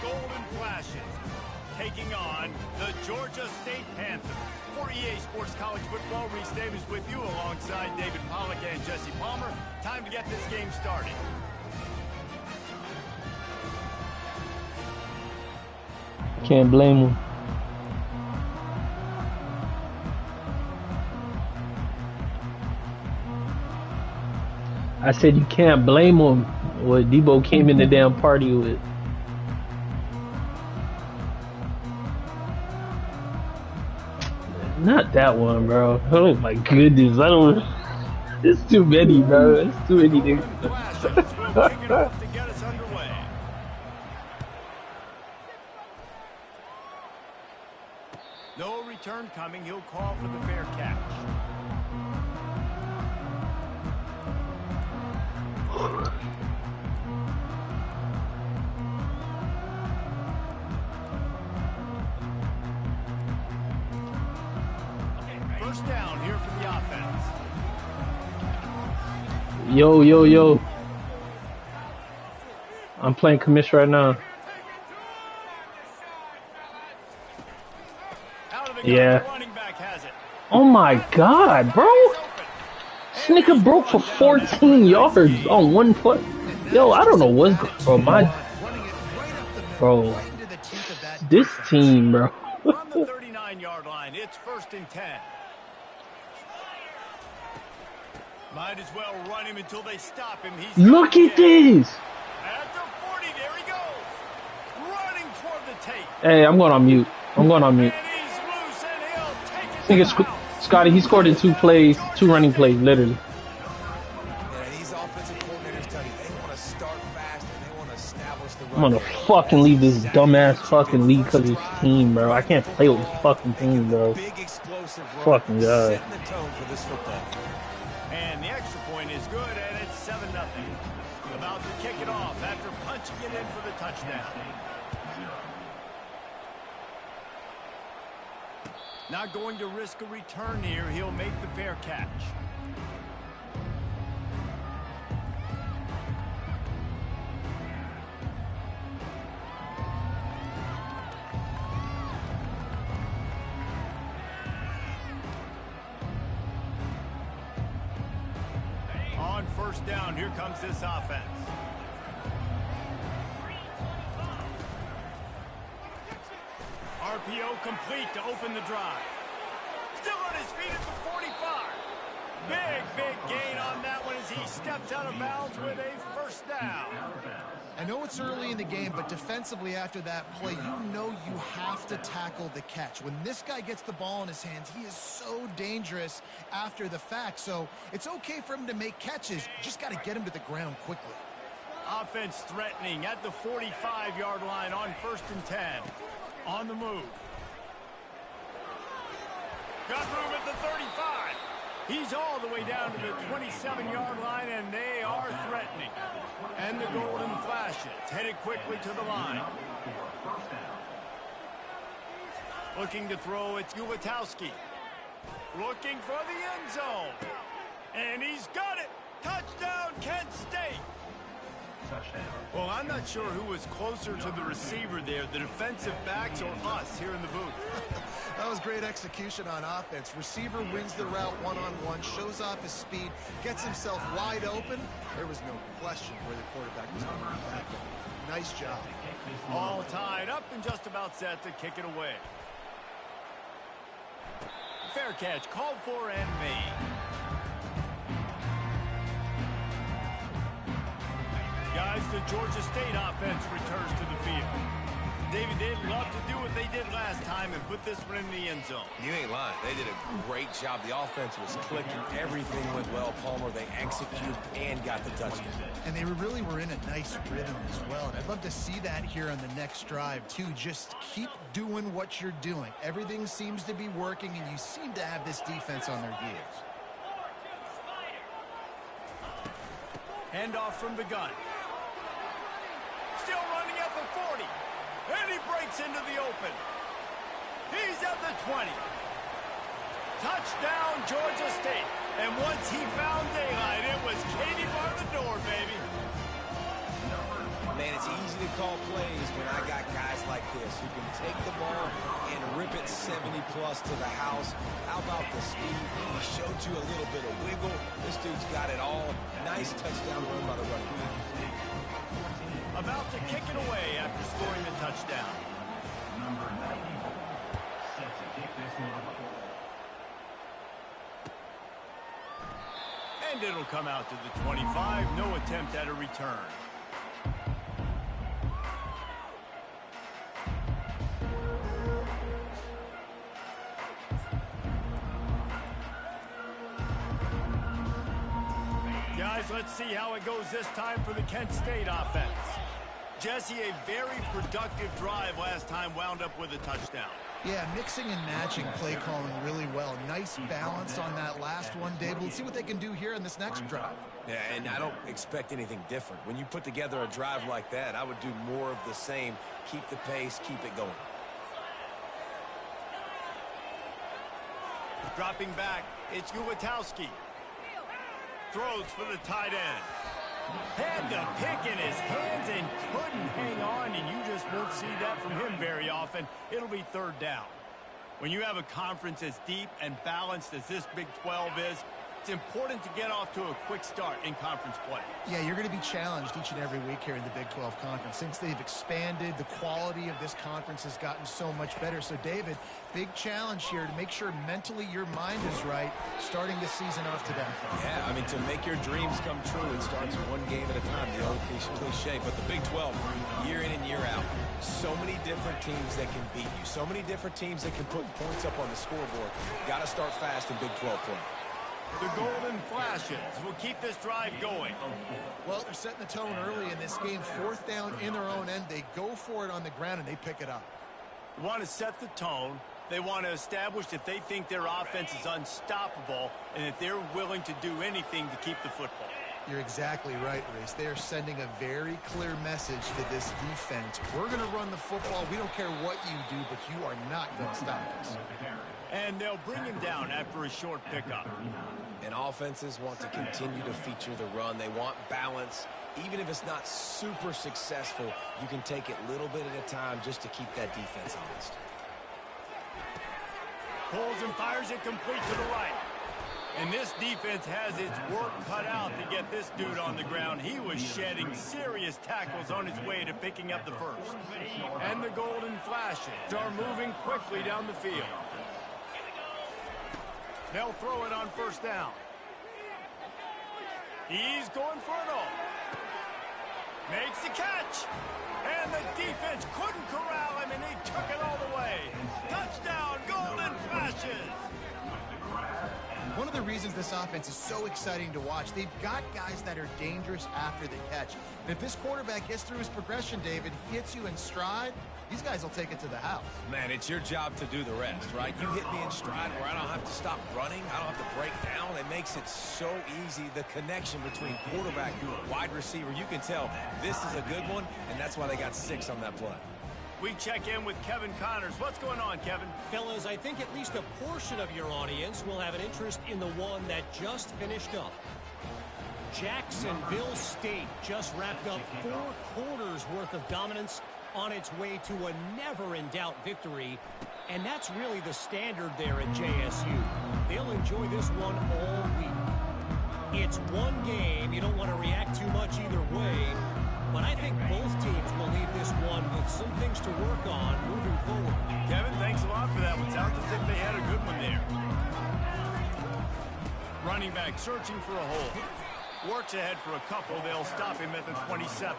Golden Flashes, taking on the Georgia State Panthers. For EA Sports College Football, Reese Davis with you alongside David Pollack and Jesse Palmer. Time to get this game started. Can't blame him. I said you can't blame him. What Debo came in the damn party with. Not that one, bro. Oh my goodness, I don't. It's too many, bro. It's too many things. No return coming. He'll call for the fair catch. First down here for the offense. Yo. I'm playing commish right now. Yeah. Oh my god, bro. This nigga broke for 14 yards on one foot. Yo, I don't know what's going on. Bro, this team, bro. From the 39-yard line, it's 1st and 10. Might as well run him until they stop him. Look at this. At the 40, there he goes. Running toward the tape. Hey, I'm going on mute. And he's loose and he'll take it to the house. Scotty, he scored in 2 plays, 2 running plays, literally. Yeah, these offensive coordinators tell you they want to start fast and they want to establish the run. I'm gonna fucking leave this dumbass fucking league because of this team, bro. I can't play with this fucking team, bro. Big explosive run, Fucking god. setting the tone for this football. And the extra point is good, and it's 7-0. About to kick it off after punching it in for the touchdown. Not going to risk a return here. He'll make the fair catch. On first down, here comes this offense. RPO complete to open the drive. Still on his feet at the 45. Big gain on that one as he steps out of bounds with a first down. I know it's early in the game, but defensively after that play, you know you have to tackle the catch. When this guy gets the ball in his hands, he is so dangerous after the fact. So it's okay for him to make catches. You just got to get him to the ground quickly. Offense threatening at the 45-yard line on 1st and 10. On the move. Got room at the 35. He's all the way down to the 27-yard line, and they are threatening. And the Golden Flashes headed quickly to the line. Looking to throw, it's Ulatowski. Looking for the end zone. And he's got it. Touchdown, Kent State. Well, I'm not sure who was closer to the receiver there, the defensive backs or us here in the booth. That was great execution on offense. Receiver wins the route one-on-one, shows off his speed, gets himself wide open. There was no question where the quarterback was going to be back there. Nice job. All tied up and just about set to kick it away. Fair catch called for and made. Guys, the Georgia State offense returns to the field. David, they'd love to do what they did last time and put this one in the end zone. You ain't lying. They did a great job. The offense was clicking. Everything went well, Palmer. They executed and got the touchdown. And they really were in a nice rhythm as well. And I'd love to see that here on the next drive, too. Just keep doing what you're doing. Everything seems to be working, and you seem to have this defense on their heels. Handoff from the gun. Still running at the 40. And he breaks into the open. He's at the 20. Touchdown, Georgia State. And once he found daylight, it was Katie bar the door, baby. Man, it's easy to call plays when I got guys like this who can take the ball and rip it 70-plus to the house. How about the speed? He showed you a little bit of wiggle. This dude's got it all. Nice touchdown run by the running back. About to kick it away after scoring the touchdown. Number 94 set to kick this one. And it'll come out to the 25. No attempt at a return. Guys, let's see how it goes this time for the Kent State offense. Jesse, a very productive drive last time wound up with a touchdown. Yeah, mixing and matching play calling really well. Nice balance on that last one, David. Let's see what they can do here in this next drive. Yeah, and I don't expect anything different. When you put together a drive like that, I would do more of the same. Keep the pace, keep it going. Dropping back, it's Ulatowski. Throws for the tight end. Had the pick in his hands and couldn't hang on, and you just won't see that from him very often. It'll be third down. When you have a conference as deep and balanced as this Big 12 is, it's important to get off to a quick start in conference play. Yeah, you're going to be challenged each and every week here in the Big 12 Conference. Since they've expanded, the quality of this conference has gotten so much better. So, David, big challenge here to make sure mentally your mind is right starting this season off today. Yeah, I mean, to make your dreams come true, it starts one game at a time, the old cliche. But the Big 12, year in and year out, so many different teams that can beat you, so many different teams that can put points up on the scoreboard. Got to start fast in Big 12 play. The Golden Flashes will keep this drive going. Well, they're setting the tone early in this game. Fourth down in their own end. They go for it on the ground, and they pick it up. They want to set the tone. They want to establish that they think their offense is unstoppable and that they're willing to do anything to keep the football. You're exactly right, Reese. They are sending a very clear message to this defense. We're going to run the football. We don't care what you do, but you are not going to stop us. And they'll bring him down after a short pickup. And offenses want to continue to feature the run. They want balance. Even if it's not super successful, you can take it little bit at a time just to keep that defense honest. Pulls and fires it complete to the right. And this defense has its work cut out to get this dude on the ground. He was shedding serious tackles on his way to picking up the first. And the Golden Flashes are moving quickly down the field. They'll throw it on first down. He's going for it all. Makes the catch. And the defense couldn't corral him, and he took it all the way. Touchdown, Golden Flashes. One of the reasons this offense is so exciting to watch, they've got guys that are dangerous after the catch. And if this quarterback gets through his progression, David, hits you in stride, these guys will take it to the house. Man, it's your job to do the rest, right? You hit me in stride where I don't have to stop running. I don't have to break down. It makes it so easy. The connection between quarterback and wide receiver, you can tell this is a good one, and that's why they got 6 on that play. We check in with Kevin Connors. What's going on, Kevin? Fellas, I think at least a portion of your audience will have an interest in the one that just finished up. Jacksonville State just wrapped up 4 quarters worth of dominance on its way to a never-in-doubt victory. And that's really the standard there at JSU. They'll enjoy this one all week. It's one game. You don't want to react too much either way. But I think both teams will leave this one with some things to work on moving forward. Kevin, thanks a lot for that one. Sounds as if they had a good one there. Running back searching for a hole. Works ahead for a couple. They'll stop him at the 27.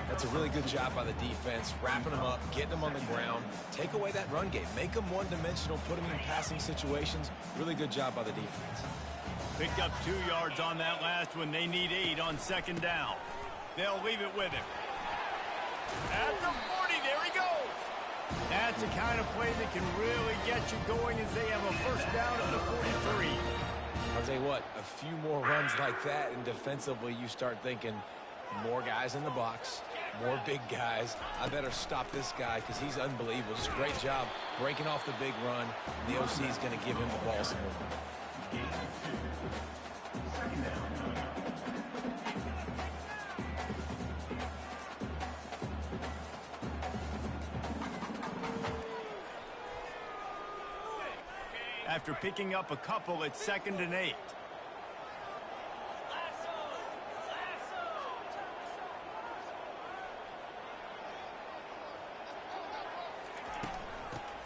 That's a really good job by the defense, wrapping them up, getting them on the ground. Take away that run game. Make them one-dimensional, put them in passing situations. Really good job by the defense. Picked up 2 yards on that last one. They need 8 on second down. They'll leave it with him. At the 40, there he goes. That's the kind of play that can really get you going as they have a first down at the 43. I'll tell you what, a few more runs like that, and defensively you start thinking more guys in the box, more big guys. I better stop this guy because he's unbelievable. Just a great job breaking off the big run. The OC is going to give him the ball some more. after picking up a couple at 2nd and 8.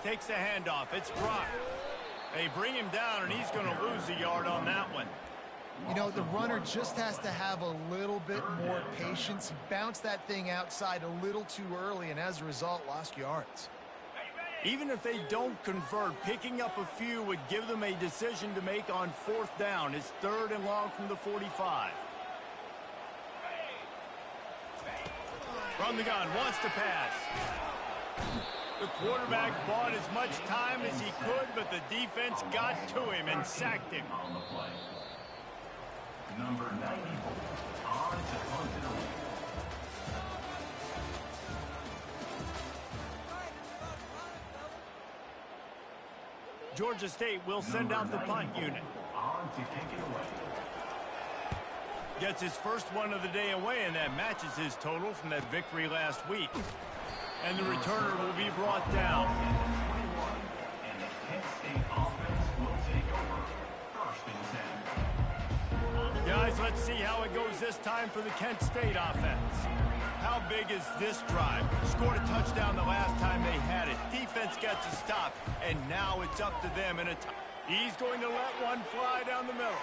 Takes the handoff. It's Brock. They bring him down, and he's going to lose a yard on that one. You know, the runner just has to have a little bit more patience. He bounced that thing outside a little too early, and as a result, lost yards. Even if they don't convert, picking up a few would give them a decision to make on 4th down. It's 3rd and long from the 45. From the gun, wants to pass. The quarterback bought as much time as he could, but the defense got to him and sacked him. Number 94, on to punt it away. Georgia State will send out the punt unit. On to kick it away. Gets his first one of the day away, and that matches his total from that victory last week. And the returner will be brought down. And the Kent State offense will take over. 1st and 10. Guys, let's see how it goes this time for the Kent State offense. How big is this drive? Scored a touchdown the last time they had it. Defense gets a stop, and now it's up to them in a time. He's going to let one fly down the middle.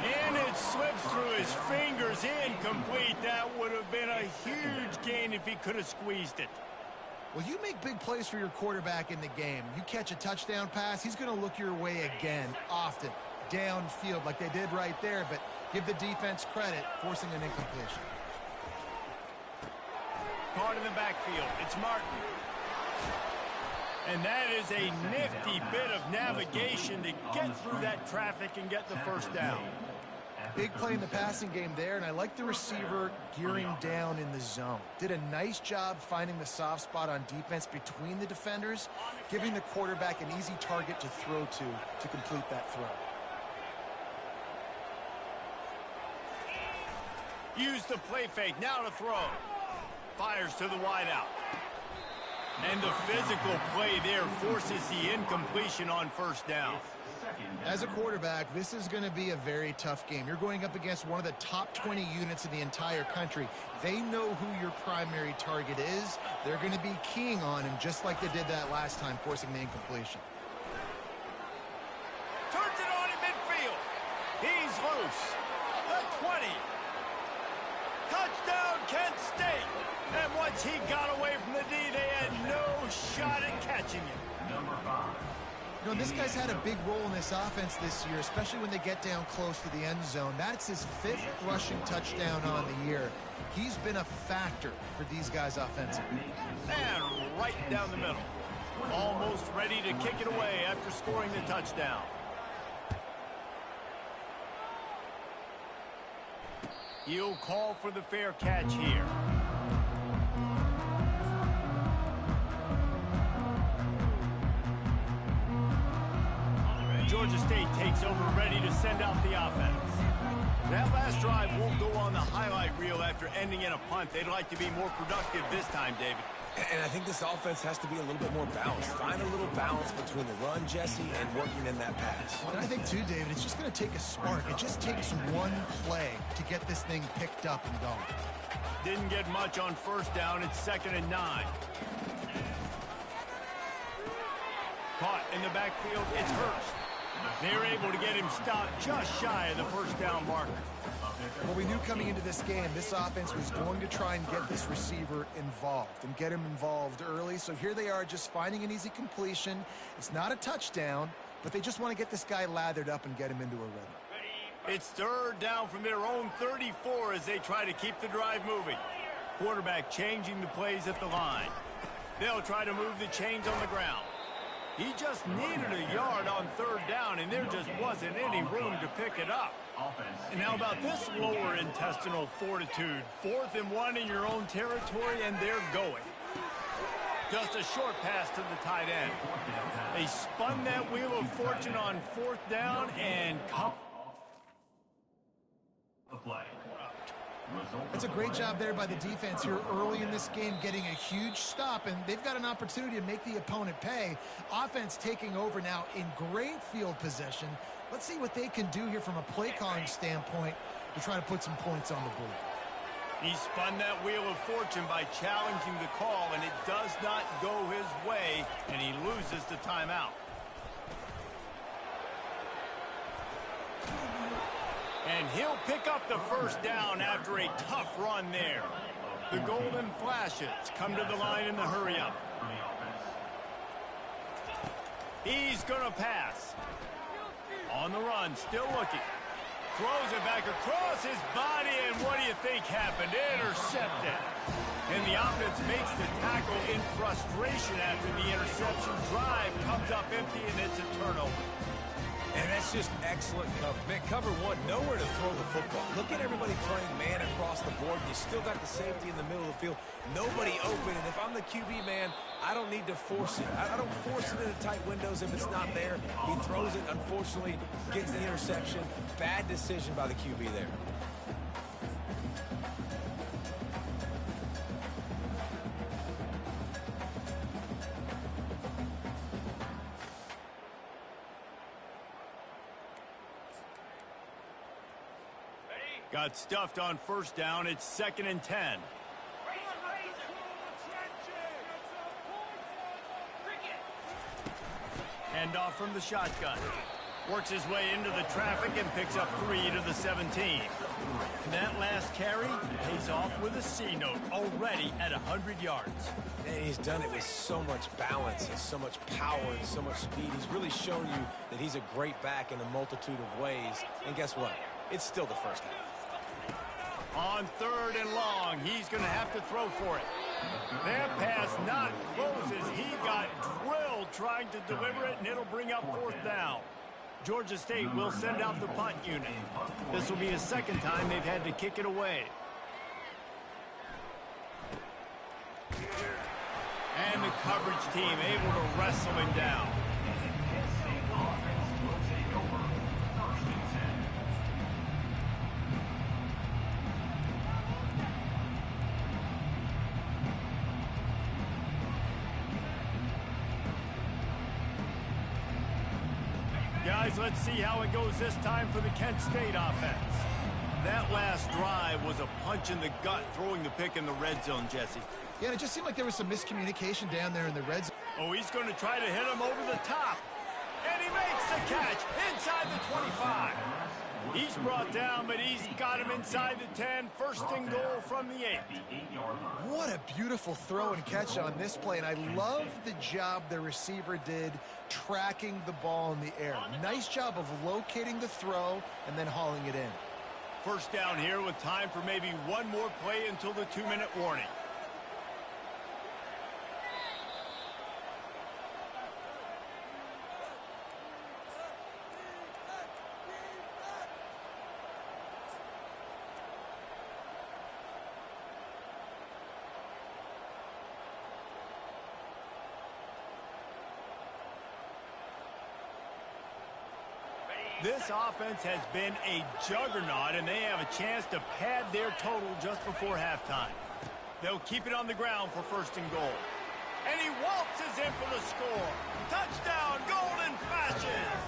And it slips through his fingers, incomplete. That would have been a huge gain if he could have squeezed it. Well, you make big plays for your quarterback in the game. You catch a touchdown pass, he's going to look your way again, often, downfield like they did right there, but give the defense credit, forcing an incompletion. Caught in the backfield. It's Martin. And that is a nifty bit of navigation to get through that traffic and get the 1st down. Big play in the passing game there, and I like the receiver gearing down in the zone. Did a nice job finding the soft spot on defense between the defenders, giving the quarterback an easy target to throw to complete that throw. Use the play fake. Now to throw. Fires to the wideout. And the physical play there forces the incompletion on 1st down. As a quarterback, this is going to be a very tough game. You're going up against one of the top 20 units in the entire country. They know who your primary target is. They're going to be keying on him just like they did that last time, forcing the incompletion. Turns it on in midfield. He's loose. The 20. Touchdown, Kent State. And once he got away from the D, they had no shot at catching him. Number 5. You know, this guy's had a big role in this offense this year, especially when they get down close to the end zone. That's his 5th rushing touchdown on the year. He's been a factor for these guys offensively. And right down the middle. Almost ready to kick it away after scoring the touchdown. He'll call for the fair catch here. Georgia State takes over, ready to send out the offense. That last drive won't go on the highlight reel after ending in a punt. They'd like to be more productive this time, David. And I think this offense has to be a little bit more balanced. Find a little balance between the run, Jesse, and working in that pass. And I think, too, David, it's just going to take a spark. It just takes one play to get this thing picked up and going. Didn't get much on 1st down. It's 2nd and 9. Caught in the backfield. It's Hurst. They're able to get him stopped just shy of the 1st down marker. Well, we knew coming into this game, this offense was going to try and get this receiver involved and get him involved early. So here they are just finding an easy completion. It's not a touchdown, but they just want to get this guy lathered up and get him into a rhythm. It's 3rd down from their own 34 as they try to keep the drive moving. Quarterback changing the plays at the line. They'll try to move the chains on the ground. He just needed a yard on 3rd down, and there just wasn't any room to pick it up. And how about this lower intestinal fortitude? 4th and 1 in your own territory, and they're going. Just a short pass to the tight end. They spun that wheel of fortune on 4th down and The play. That's a great job there by the defense here early in this game, getting a huge stop, and they've got an opportunity to make the opponent pay. Offense taking over now in great field possession. Let's see what they can do here from a play calling standpoint to try to put some points on the board. He spun that wheel of fortune by challenging the call, and it does not go his way, and he loses the timeout. And he'll pick up the first down after a tough run there. The golden flashes come to the line in the hurry-up. He's going to pass. On the run, still looking. Throws it back across his body, and what do you think happened? Intercepted. And the offense makes the tackle in frustration after the interception. Drive comes up empty, and it's a turnover. And that's just excellent cover. Man, cover one, nowhere to throw the football. Look at everybody playing man across the board. You still got the safety in the middle of the field. Nobody open, and if I'm the QB, man, I don't need to force it. I don't force it into tight windows if it's not there. He throws it, unfortunately, gets the interception. Bad decision by the QB there. Got stuffed on first down. It's 2nd and 10. Handoff from the shotgun. Works his way into the traffic and picks up 3 to the 17. And that last carry pays off with a C note, already at 100 yards. And he's done it with so much balance and so much power and so much speed. He's really shown you that he's a great back in a multitude of ways. And guess what? It's still the first half. On 3rd and long, he's going to have to throw for it. That pass not close as he got drilled trying to deliver it, and it'll bring up 4th down. Georgia State will send out the punt unit. This will be the 2nd time they've had to kick it away. And the coverage team able to wrestle him down. Guys, let's see how it goes this time for the Kent State offense. That last drive was a punch in the gut, throwing the pick in the red zone, Jesse. Yeah, and it just seemed like there was some miscommunication down there in the red zone. Oh, he's going to try to hit him over the top. And he makes the catch inside the 25. He's brought down, but he's got him inside the 10. 1st and goal from the 8. What a beautiful throw and catch on this play, and I love the job the receiver did tracking the ball in the air. Nice job of locating the throw and then hauling it in. 1st down here with time for maybe one more play until the 2-minute warning. This offense has been a juggernaut, and they have a chance to pad their total just before halftime. They'll keep it on the ground for 1st and goal. And he waltzes in for the score. Touchdown, Golden Flashes!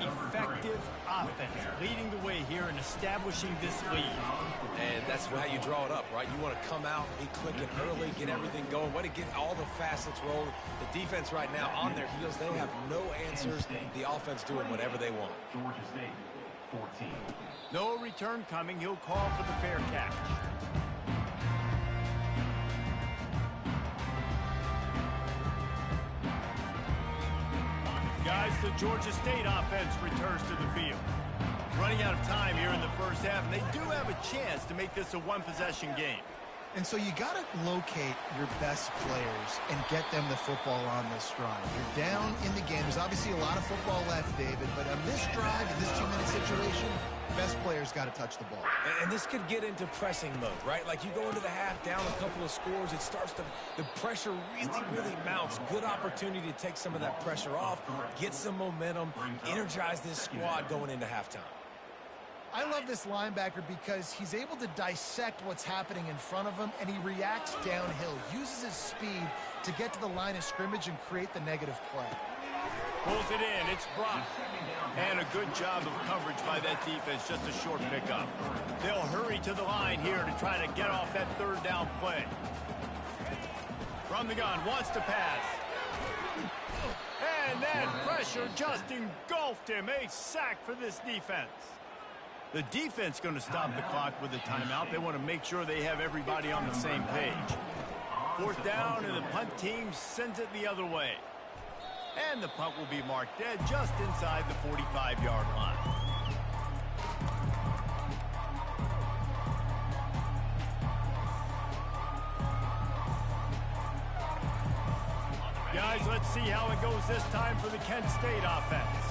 Effective offense leading the way here and establishing this lead. And that's how you draw it up, right? You want to come out, be clicking early, get everything going. Want to get all the facets rolling. The defense right now on their heels, they have no answers. The offense doing whatever they want. Georgia State, 14. No return coming. He'll call for the fair catch. Guys, the Georgia State offense returns to the field. Running out of time here in the 1st half, and they do have a chance to make this a one-possession game. And so you got to locate your best players and get them the football on this drive. You're down in the game. There's obviously a lot of football left, David, but on this drive, in this 2-minute situation, best players got to touch the ball. And this could get into pressing mode, right? Like you go into the half, down a couple of scores, it starts to, the pressure really mounts. Good opportunity to take some of that pressure off, get some momentum, energize this squad going into halftime. I love this linebacker because he's able to dissect what's happening in front of him, and he reacts downhill, uses his speed to get to the line of scrimmage and create the negative play. Pulls it in. It's Brock. And a good job of coverage by that defense. Just a short pickup. They'll hurry to the line here to try to get off that third down play. From the gun, wants to pass. And that pressure just engulfed him. A sack for this defense. The defense going to stop the clock with a timeout. They want to make sure they have everybody on the same page. Fourth down, and the punt team sends it the other way. And the punt will be marked dead just inside the 45-yard line. Guys, let's see how it goes this time for the Kent State offense.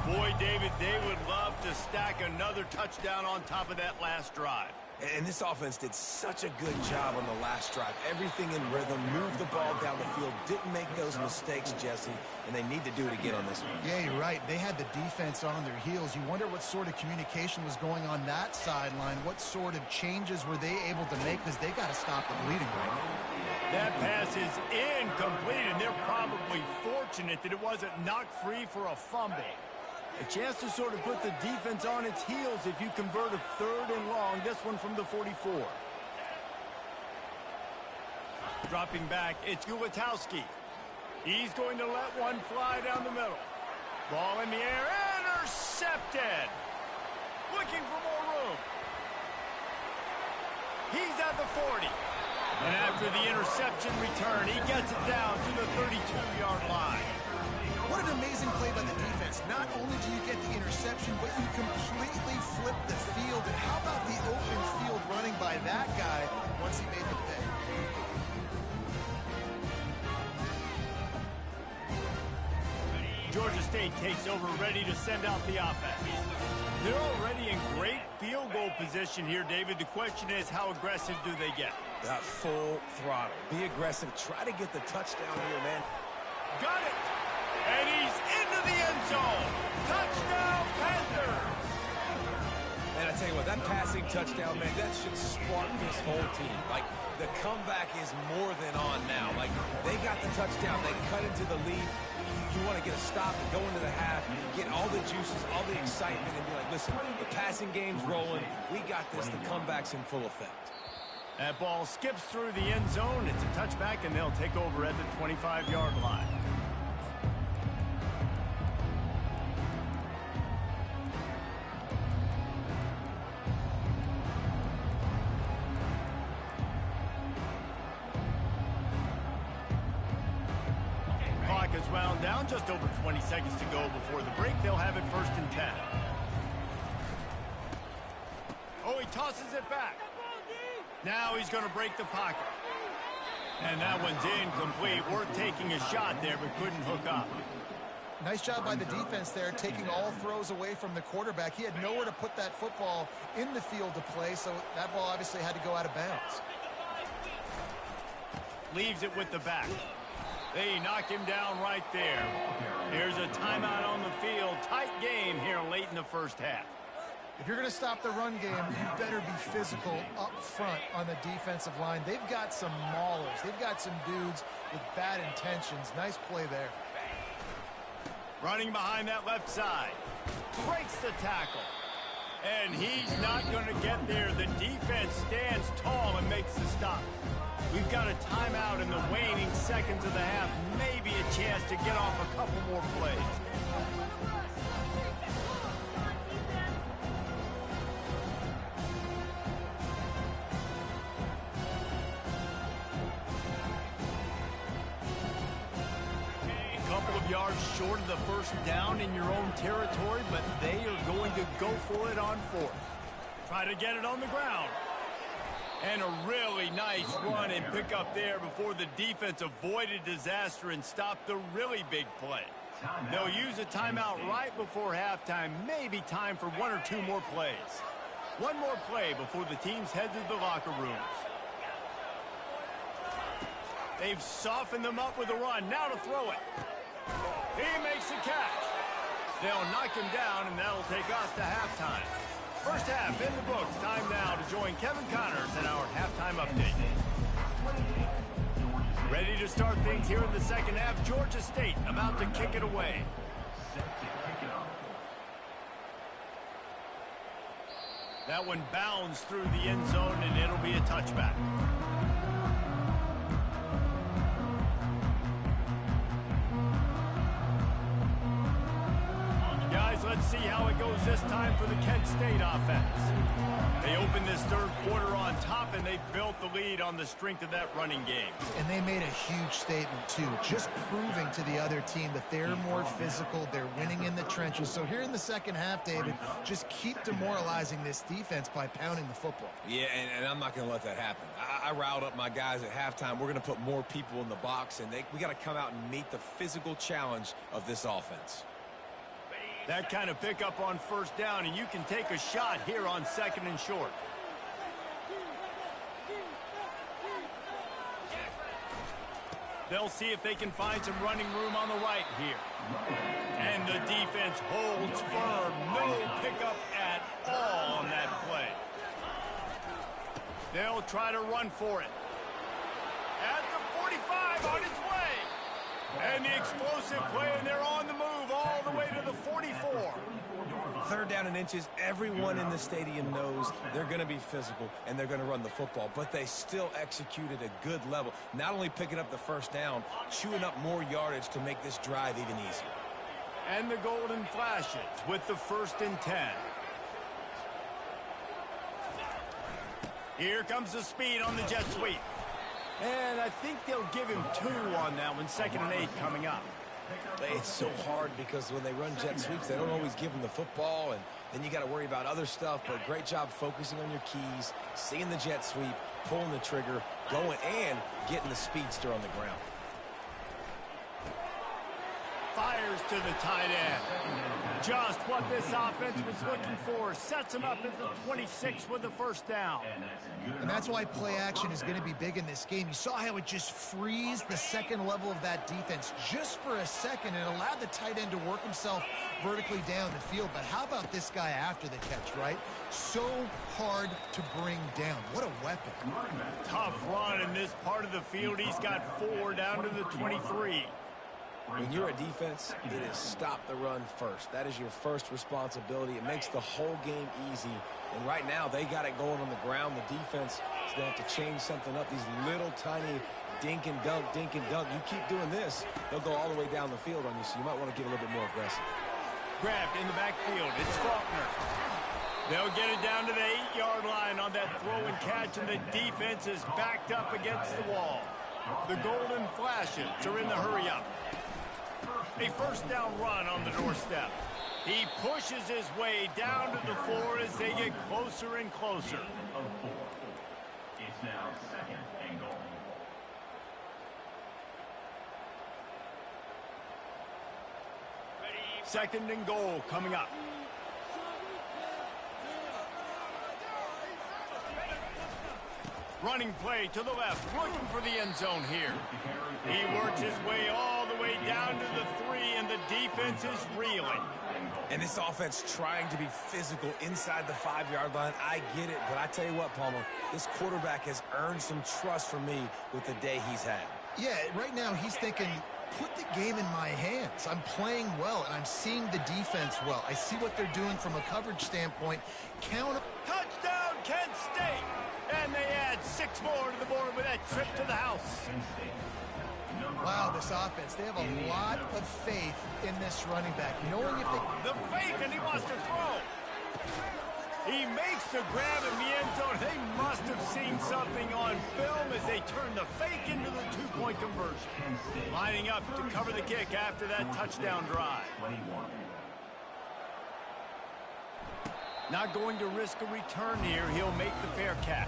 Boy, David, they would love to stack another touchdown on top of that last drive. And this offense did such a good job on the last drive. Everything in rhythm, moved the ball down the field, didn't make those mistakes, Jesse, and they need to do it again on this one. Yeah, you're right. They had the defense on their heels. You wonder what sort of communication was going on that sideline. What sort of changes were they able to make, because they got to stop the bleeding right now. That pass is incomplete, and they're probably fortunate that it wasn't knocked free for a fumble. A chance to sort of put the defense on its heels if you convert a third and long. This one from the 44. Dropping back, it's Ulatowski. He's going to let one fly down the middle. Ball in the air, intercepted. Looking for more room. He's at the 40. And after the interception return, he gets it down to the 32-yard line. What an amazing play by the defense. Not only do you get the interception, but you completely flip the field. And how about the open field running by that guy once he made the pay? Georgia State takes over, ready to send out the offense. They're already in great field goal position here, David. The question is, how aggressive do they get? Full throttle. Be aggressive. Try to get the touchdown here, man. Got it! And he's into the end zone. Touchdown, Panthers! And I tell you what, that passing touchdown, man, that should spark this whole team. Like, the comeback is more than on now. Like, they got the touchdown. They cut into the lead. You want to get a stop and go into the half, get all the juices, all the excitement, and be like, listen, the passing game's rolling. We got this. The comeback's in full effect. That ball skips through the end zone. It's a touchback, and they'll take over at the 25-yard line. Clock is wound down. Just over 20 seconds to go before the break. They'll have it 1st and 10. Oh, he tosses it back. Now he's going to break the pocket. And that one's incomplete. Worth taking a shot there, but couldn't hook up. Nice job by the defense there, taking all throws away from the quarterback. He had nowhere to put that football in the field to play, so that ball obviously had to go out of bounds. Leaves it with the back. They knock him down right there. Here's a timeout on the field. Tight game here late in the first half. If you're going to stop the run game, you better be physical up front on the defensive line. They've got some maulers. They've got some dudes with bad intentions. Nice play there. Running behind that left side. Breaks the tackle. And he's not going to get there. The defense stands tall and makes the stop. We've got a timeout in the waning seconds of the half. Maybe a chance to get off a couple more plays. Yards short of the first down in your own territory, but they are going to go for it on 4th. Try to get it on the ground. And a really nice run and pick up there before the defense avoided disaster and stopped the really big play. They'll use a timeout right before halftime. Maybe time for 1 or 2 more plays. One more play before the teams head to the locker rooms. They've softened them up with a run. Now to throw it. He makes the catch. They'll knock him down, and that'll take us to halftime. First half in the books. Time now to join Kevin Connors in our halftime update. Ready to start things here in the second half. Georgia State about to kick it away. That one bounds through the end zone, and it'll be a touchback. Guys, let's see how it goes this time for the Kent State offense. They opened this third quarter on top, and they built the lead on the strength of that running game. And they made a huge statement, too, just proving to the other team that they're more physical, they're winning in the trenches. So here in the second half, David, just keep demoralizing this defense by pounding the football. Yeah, and I'm not going to let that happen. I riled up my guys at halftime. We're going to put more people in the box, and we got to come out and meet the physical challenge of this offense. That kind of pickup on first down, and you can take a shot here on second and short. They'll see if they can find some running room on the right here. And the defense holds firm. No pickup at all on that play. They'll try to run for it. At the 45 on its way. And the explosive play, and they're on the move all the way to the 44. Third down and inches, everyone in the stadium knows they're going to be physical and they're going to run the football, but they still executed a good level. Not only picking up the first down, chewing up more yardage to make this drive even easier. And the golden flashes with the 1st and 10. Here comes the speed on the jet sweep. And I think they'll give him 2 on that one. 2nd and 8 coming up. It's so hard because when they run jet sweeps, they don't always give them the football, and then you got to worry about other stuff. But great job focusing on your keys, seeing the jet sweep, pulling the trigger, going, and getting the speedster on the ground. Fires to the tight end. Just what this offense was looking for. Sets him up at the 26 with the 1st down. And that's why play action is going to be big in this game. You saw how it just frees the second level of that defense just for a second and allowed the tight end to work himself vertically down the field. But how about this guy after the catch, right? So hard to bring down. What a weapon. Tough run in this part of the field. He's got 4 down to the 23. When you're a defense, it is stop the run first. That is your first responsibility. It makes the whole game easy. And right now, they got it going on the ground. The defense is going to have to change something up. These little tiny dink and dunk, dink and dunk. You keep doing this, they'll go all the way down the field on you, so you might want to get a little bit more aggressive. Grabbed in the backfield. It's Faulkner. They'll get it down to the 8-yard line on that throw and catch, and the defense is backed up against the wall. The golden flashes are in the hurry-up. A 1st down run on the doorstep. He pushes his way down to the floor as they get closer and closer. It's now 2nd and goal. Second and goal coming up. Running play to the left, looking for the end zone here. He works his way all the way down to the 3, and the defense is reeling. And this offense trying to be physical inside the 5-yard line. I get it, but I tell you what, Palmer, this quarterback has earned some trust from me with the day he's had. Yeah, right now he's thinking, put the game in my hands. I'm playing well, and I'm seeing the defense well. I see what they're doing from a coverage standpoint. Touchdown, Kent State! And they add 6 more to the board with that trip to the house. Wow, this offense, they have a lot of faith in this running back. Knowing if they... The fake, and he wants to throw. He makes the grab in the end zone. They must have seen something on film as they turn the fake into the 2-point conversion. Lining up to cover the kick after that touchdown drive. Not going to risk a return here. He'll make the fair catch.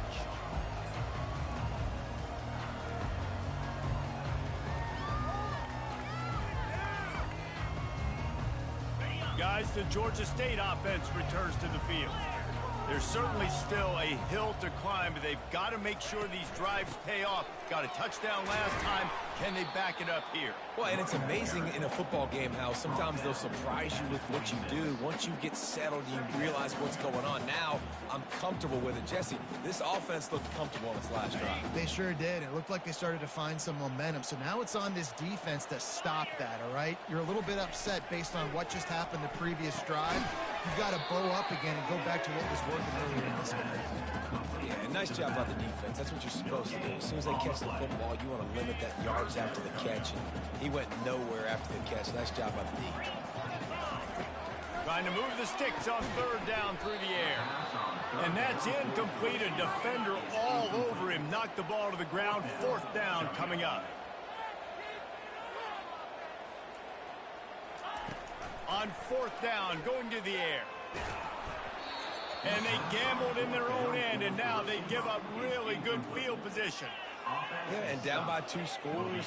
Guys, the Georgia State offense returns to the field. There's certainly still a hill to climb, but they've got to make sure these drives pay off. Got a touchdown last time. Can they back it up here? Well, and it's amazing in a football game how sometimes they'll surprise you with what you do. Once you get settled, you realize what's going on. Now, I'm comfortable with it. Jesse, this offense looked comfortable on its last drive. They sure did. It looked like they started to find some momentum. So now it's on this defense to stop that, all right? You're a little bit upset based on what just happened the previous drive. You've got to bow up again and go back to what was working earlier in this game. Yeah, nice job by the defense. That's what you're supposed to do. As soon as they catch the football, you want to limit that yards after the catch. And he went nowhere after the catch. Nice job by the D. Trying to move the sticks on third down through the air. And that's incomplete. A defender all over him. Knocked the ball to the ground. Fourth down coming up. On fourth down, going to the air. And they gambled in their own end, and now they give up really good field position. Yeah, and down by 2 scores.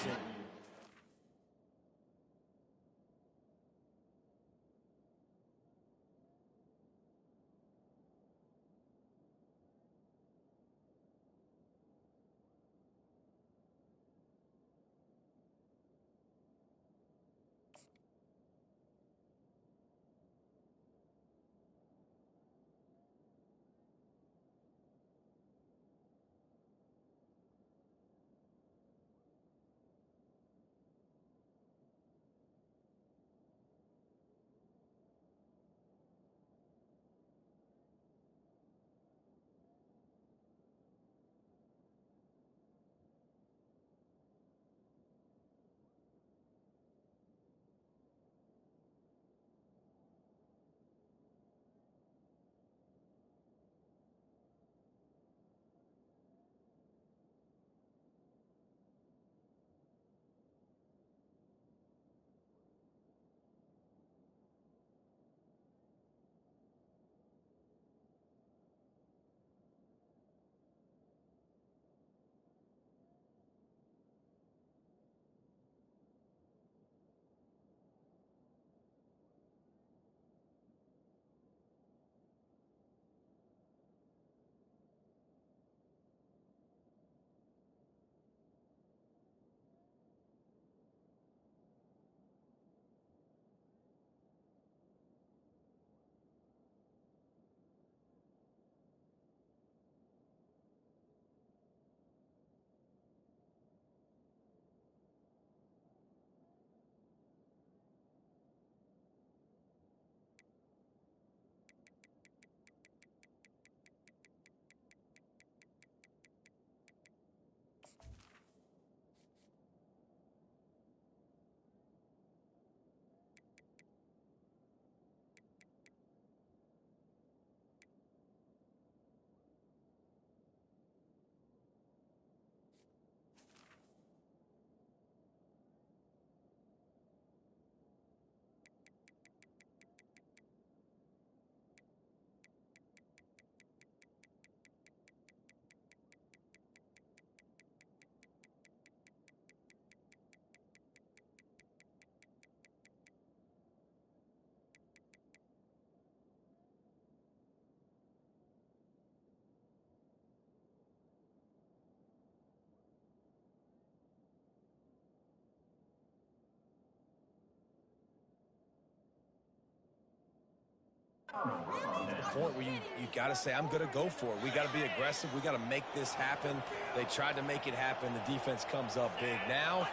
The point where you got to say, I'm going to go for it. We got to be aggressive. We got to make this happen. They tried to make it happen. The defense comes up big. Now,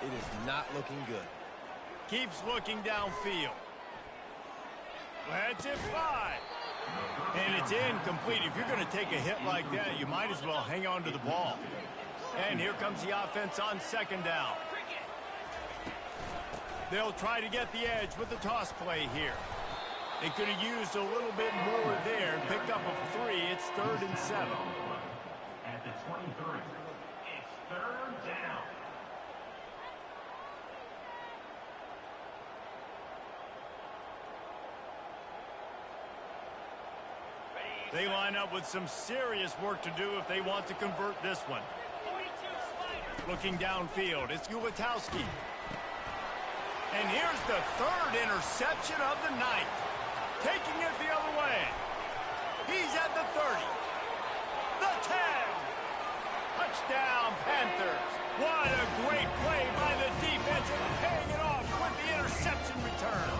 it is not looking good. Keeps looking downfield. That's it, 5. And it's incomplete. If you're going to take a hit like that, you might as well hang on to the ball. And here comes the offense on second down. They'll try to get the edge with the toss play here. They could have used a little bit more there and picked up a 3. It's 3rd and 7. At the 23, it's 3rd down. They line up with some serious work to do if they want to convert this one. Looking downfield, it's Ulatowski. And here's the 3rd interception of the night. Taking it the other way. He's at the 30. The 10. Touchdown, Panthers. What a great play by the defense and paying it off with the interception return.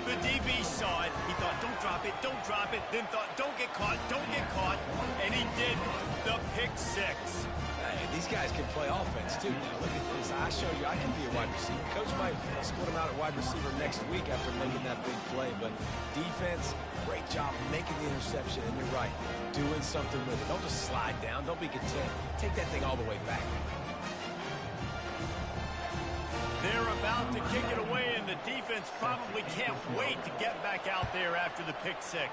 The DB saw it. He thought, don't drop it, don't drop it. Then thought, don't get caught, don't get caught. And he did the pick six. Hey, these guys can play offense, too. Now, look at this. I show you I can be a wide receiver. Coach might split him out at wide receiver next week after making that big play. But defense, great job making the interception. And you're right, doing something with it. Don't just slide down. Don't be content. Take that thing all the way back. They're about to kick it away, and the defense probably can't wait to get back out there after the pick six.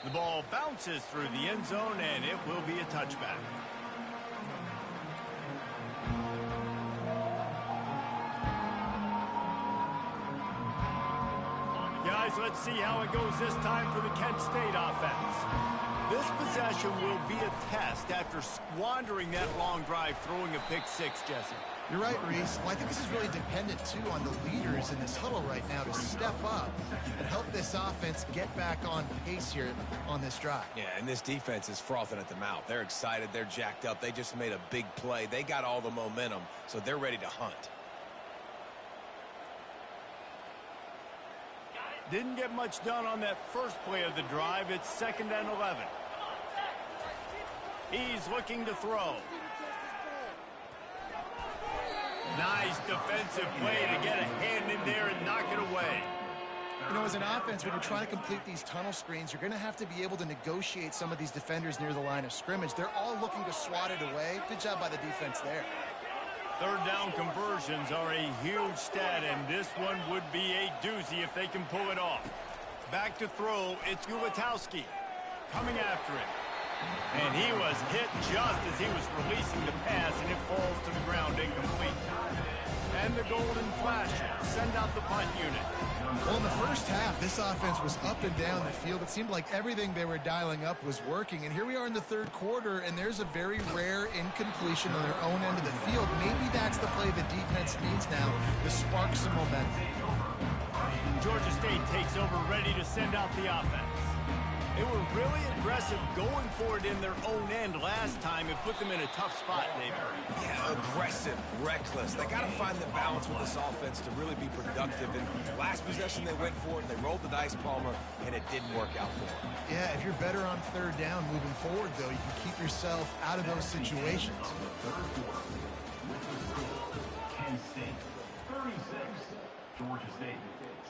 The ball bounces through the end zone, and it will be a touchback. Guys, let's see how it goes this time for the Kent State offense. This possession will be a test after squandering that long drive, throwing a pick six, Jesse. You're right, Reese. Well, I think this is really dependent, too, on the leaders in this huddle right now to step up and help this offense get back on pace here on this drive. Yeah, and this defense is frothing at the mouth. They're excited. They're jacked up. They just made a big play. They got all the momentum, so they're ready to hunt. Didn't get much done on that first play of the drive. It's 2nd and 11. He's looking to throw. Nice defensive play to get a hand in there and knock it away. You know, as an offense, when you're trying to complete these tunnel screens, you're going to have to be able to negotiate some of these defenders near the line of scrimmage. They're all looking to swat it away. Good job by the defense there. Third down conversions are a huge stat, and this one would be a doozy if they can pull it off. Back to throw, it's Ulatowski coming after it. And he was hit just as he was releasing the pass, and it falls to the ground incomplete. And the golden flash send out the punt unit. Well, in the first half, this offense was up and down the field. It seemed like everything they were dialing up was working. And here we are in the third quarter, and there's a very rare incompletion on their own end of the field. Maybe that's the play the defense needs now to spark some momentum. Georgia State takes over, ready to send out the offense. They were really aggressive going for it in their own end last time. It put them in a tough spot, David. Yeah, aggressive, reckless. They got to find the balance with this offense to really be productive. And last possession, they went for it. They rolled the dice, Palmer, and it didn't work out for them. Yeah, if you're better on third down moving forward, though, you can keep yourself out of those situations. Kent State 36, Georgia State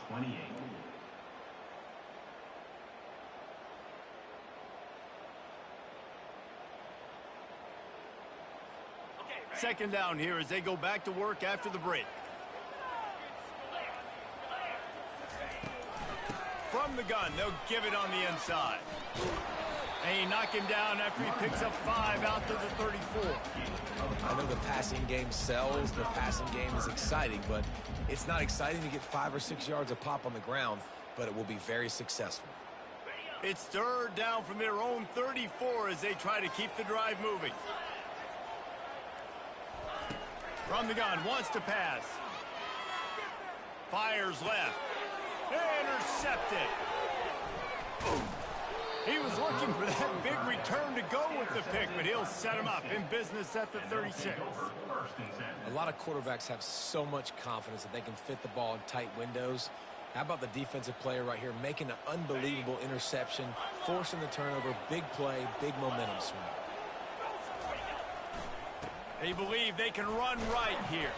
28. Second down here as they go back to work after the break. From the gun, they'll give it on the inside. They knock him down after he picks up 5 out to the 34. I know the passing game sells. The passing game is exciting, but it's not exciting to get 5 or 6 yards a pop on the ground, but it will be very successful. It's third down from their own 34 as they try to keep the drive moving. From the gun, wants to pass. Fires left. Intercepted. He was looking for that big return to go with the pick, but he'll set him up in business at the 36. A lot of quarterbacks have so much confidence that they can fit the ball in tight windows. How about the defensive player right here making an unbelievable interception, forcing the turnover, big play, big momentum swing. They believe they can run right here.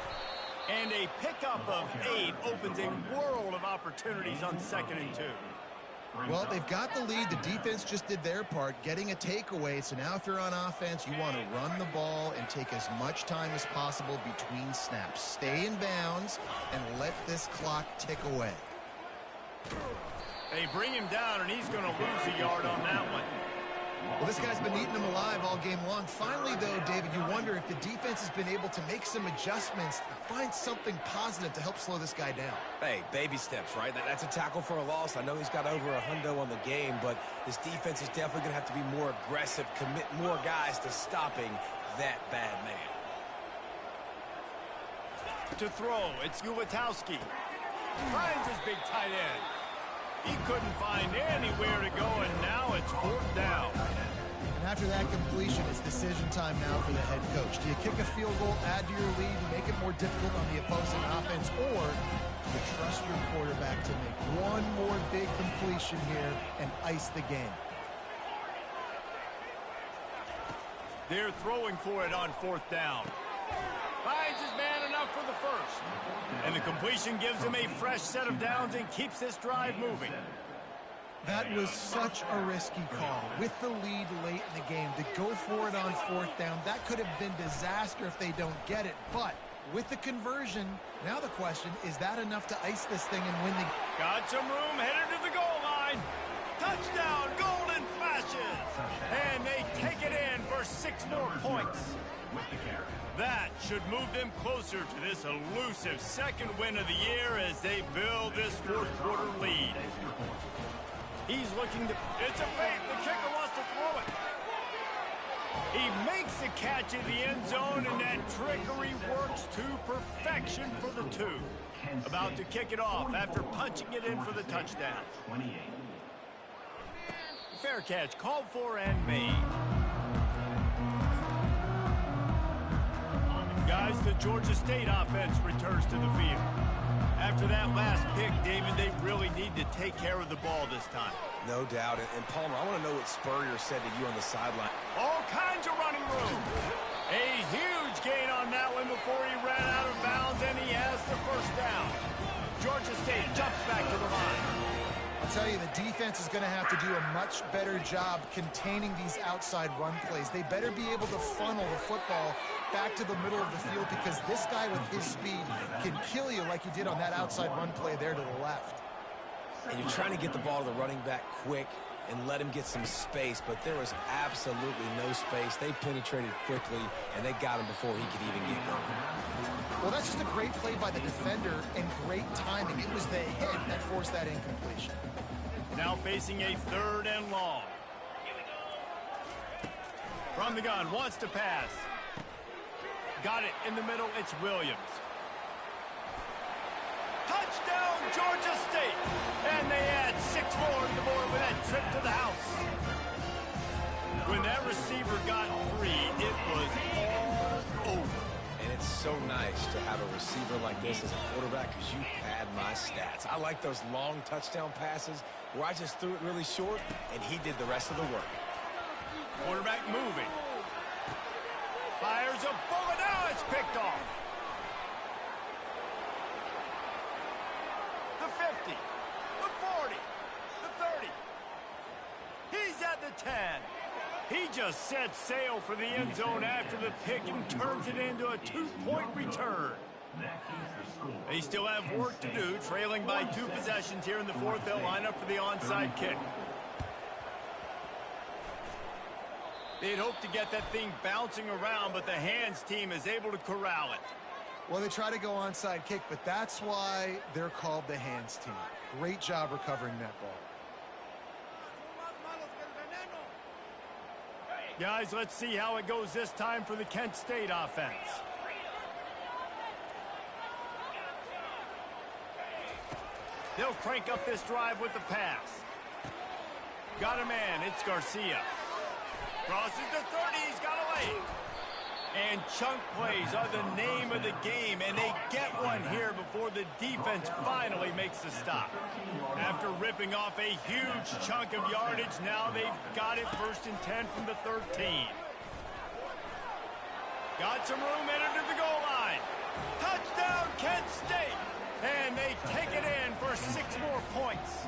And a pickup of 8 opens a world of opportunities on 2nd and 2. Well, they've got the lead. The defense just did their part, getting a takeaway. So now if you're on offense, you want to run the ball and take as much time as possible between snaps. Stay in bounds and let this clock tick away. They bring him down, and he's going to lose a yard on that one. Well, this guy's been eating them alive all game long. Finally, though, David, you wonder if the defense has been able to make some adjustments, find something positive to help slow this guy down. Hey, baby steps, right? That's a tackle for a loss. I know he's got over $100 on the game, but this defense is definitely going to have to be more aggressive, commit more guys to stopping that bad man. To throw, it's Ulatowski. Finds his big tight end. He couldn't find anywhere to go, and now it's 4th down. And after that completion, it's decision time now for the head coach. Do you kick a field goal, add to your lead, and make it more difficult on the opposing offense, or do you trust your quarterback to make one more big completion here and ice the game? They're throwing for it on 4th down. Finds his man enough for the first. And the completion gives him a fresh set of downs and keeps this drive moving. That was such a risky call. With the lead late in the game, to go for it on 4th down, that could have been disaster if they don't get it. But with the conversion, now the question, is that enough to ice this thing and win the game? Got some room, headed to the goal line. Touchdown, golden flashes. And they take it in for 6 more points. That should move them closer to this elusive second win of the year as they build this 4th quarter lead. He's looking to... It's a fake. The kicker wants to throw it. He makes the catch in the end zone, and that trickery works to perfection for the 2. About to kick it off after punching it in for the touchdown. Fair catch called for and made. Guys, the Georgia State offense returns to the field. After that last pick, David, they really need to take care of the ball this time. No doubt. And Palmer, I want to know what Spurrier said to you on the sideline. All kinds of running room. A huge gain on that one before he ran out of bounds, and he has the first down. Georgia State jumps back to the line. I'll tell you, the defense is going to have to do a much better job containing these outside run plays. They better be able to funnel the football back to the middle of the field, because this guy with his speed can kill you like he did on that outside run play there to the left. And you're trying to get the ball to the running back quick and let him get some space, but there was absolutely no space. They penetrated quickly, and they got him before he could even get going. Well, that's just a great play by the defender and great timing. It was the hit that forced that incompletion. Now facing a 3rd and long. From the gun, wants to pass. Got it in the middle, it's Williams. Touchdown, Georgia State! And they add 6 more to the board with that trip to the house. When that receiver got free, it was all over. And it's so nice to have a receiver like this as a quarterback, because you pad my stats. I like those long touchdown passes where I just threw it really short, and he did the rest of the work. Quarterback moving. Fires a bullet. Now it's picked off. The 50. The 40. The 30. He's at the 10. He just sets sail for the end zone after the pick and turns it into a 2-point return. They still have work to do, trailing by 2 possessions here in the 4th. They'll line up for the onside kick. They'd hope to get that thing bouncing around, but the hands team is able to corral it. Well, they try to go onside kick, but that's why they're called the hands team. Great job recovering that ball. Guys, let's see how it goes this time for the Kent State offense. They'll crank up this drive with the pass. Got a man, it's Garcia. Crosses the 30, he's got a lane. And chunk plays are the name of the game, and they get one here before the defense finally makes the stop. After ripping off a huge chunk of yardage, now they've got it 1st and 10 from the 13. Got some room, entered to the goal line. Touchdown, Kent State! And they take it in for 6 more points.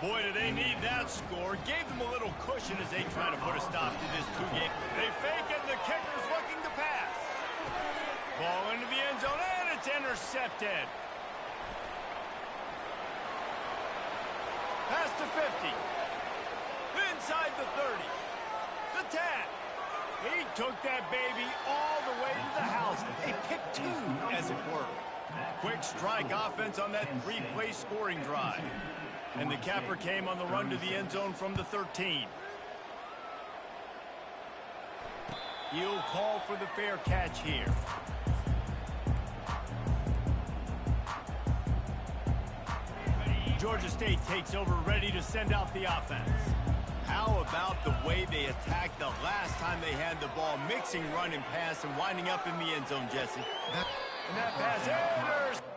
Boy, do they need that score. Gave them a little cushion as they try to put a stop to this 2-game. They fake it, and the kicker's looking to pass. Ball into the end zone, and it's intercepted. Past the 50. Inside the 30. The 10. He took that baby all the way to the house. A pick 2, as it were. Quick strike offense on that 3-play scoring drive. And the capper came on the run to the end zone from the 13. He'll call for the fair catch here. Georgia State takes over, ready to send out the offense. How about the way they attacked the last time they had the ball, mixing run and pass and winding up in the end zone, Jesse? And that pass enters.